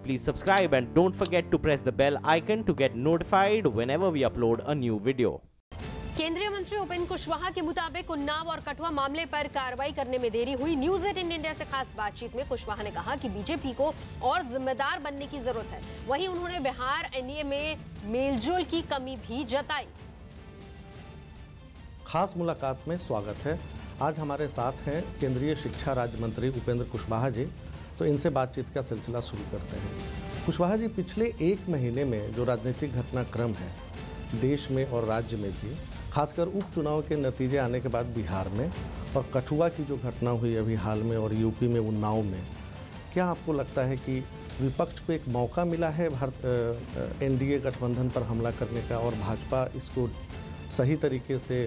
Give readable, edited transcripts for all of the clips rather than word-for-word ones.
please subscribe and don't forget to press the bell icon to get notified whenever we upload a new video. केंद्रीय मंत्री उपेंद्र कुशवाहा के मुताबिक उन्नाव और कठुआ मामले पर कार्रवाई करने में देरी हुई। न्यूज 18 इंडिया से खास बातचीत में कुशवाहा ने कहा कि बीजेपी को और जिम्मेदार बनने की जरूरत है। वहीं उन्होंने बिहार एनडीए में मेलजोल की कमी भी जताई। खास मुलाकात में स्वागत है। आज हमारे साथ हैं केंद्रीय शिक्षा राज्य मंत्री उपेंद्र कुशवाहा जी। तो इनसे बातचीत का सिलसिला शुरू करते हैं। कुशवाहा जी, पिछले एक महीने में जो राजनीतिक घटनाक्रम है देश में और राज्य में भी, खासकर उपचुनाव के नतीजे आने के बाद बिहार में और कठुआ की जो घटना हुई अभी हाल में और यूपी में उन्नाव में, क्या आपको लगता है कि विपक्ष को एक मौका मिला है भारत एनडीए गठबंधन पर हमला करने का और भाजपा इसको सही तरीके से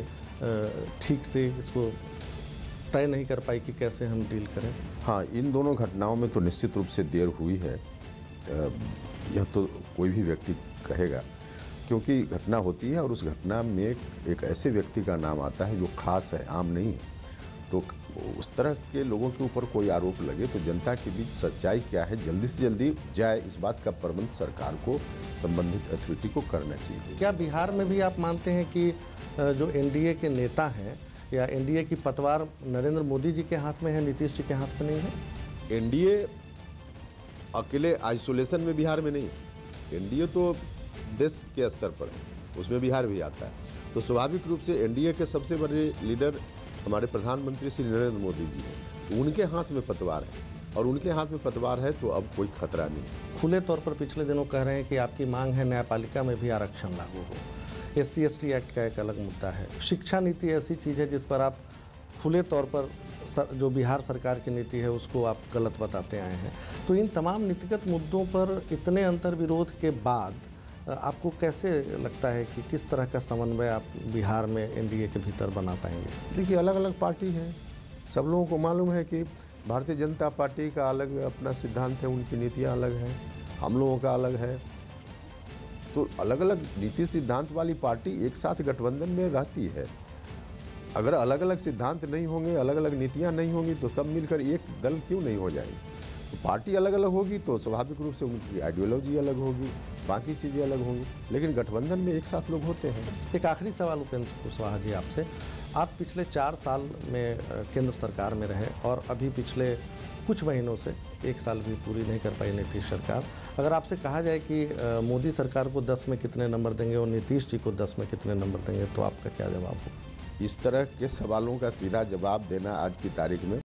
ठीक से इसको तय नहीं कर पाई कि कैसे हम डील करें? हाँ, इन दोनों घटनाओं में तो निश्चित रूप से देर हुई है, यह तो कोई भी व्यक्ति कहेगा, क्योंकि घटना होती है और उस घटना में एक ऐसे व्यक्ति का नाम आता है जो खास है, आम नहीं है। तो उस तरह के लोगों के ऊपर कोई आरोप लगे तो जनता के बीच सच्चाई क्या है जल्दी से जल्दी जाए, इस बात का प्रबंध सरकार को, संबंधित अथॉरिटी को करना चाहिए। क्या बिहार में भी आप मानते हैं कि जो एनडीए के नेता हैं या एनडीए की पतवार नरेंद्र मोदी जी के हाथ में है, नीतीश जी के हाथ में नहीं है? एनडीए अकेले आइसोलेशन में बिहार में नहीं, एनडीए तो देश के स्तर पर है, उसमें बिहार भी आता है। तो स्वाभाविक रूप से एनडीए के सबसे बड़े लीडर हमारे प्रधानमंत्री श्री नरेंद्र मोदी जी हैं, तो उनके हाथ में पतवार है और उनके हाथ में पतवार है तो अब कोई खतरा नहीं। खुले तौर पर पिछले दिनों कह रहे हैं कि आपकी मांग है न्यायपालिका में भी आरक्षण लागू हो। SC/ST एक्ट का एक अलग मुद्दा है। शिक्षा नीति ऐसी चीज़ है जिस पर आप खुले तौर पर जो बिहार सरकार की नीति है उसको आप गलत बताते आए हैं। तो इन तमाम नीतिगत मुद्दों पर इतने अंतर्विरोध के बाद आपको कैसे लगता है कि किस तरह का समन्वय आप बिहार में एनडीए के भीतर बना पाएंगे? देखिए, अलग अलग पार्टी है, सब लोगों को मालूम है कि भारतीय जनता पार्टी का अलग अपना सिद्धांत है, उनकी नीतियाँ अलग हैं, हम लोगों का अलग है। तो अलग अलग नीति सिद्धांत वाली पार्टी एक साथ गठबंधन में रहती है। अगर अलग अलग सिद्धांत नहीं होंगे, अलग अलग नीतियां नहीं होंगी तो सब मिलकर एक दल क्यों नहीं हो जाएगी? तो पार्टी अलग अलग होगी तो स्वाभाविक रूप से उनकी आइडियोलॉजी अलग होगी, बाकी चीज़ें अलग होंगी, लेकिन गठबंधन में एक साथ लोग होते हैं। एक आखिरी सवाल उपेंद्र कुशवाहा जी आपसे। आप पिछले 4 साल में केंद्र सरकार में रहे और अभी पिछले कुछ महीनों से 1 साल भी पूरी नहीं कर पाई नीतीश सरकार। अगर आपसे कहा जाए कि मोदी सरकार को 10 में कितने नंबर देंगे और नीतीश जी को 10 में कितने नंबर देंगे, तो आपका क्या जवाब होगा? इस तरह के सवालों का सीधा जवाब देना आज की तारीख में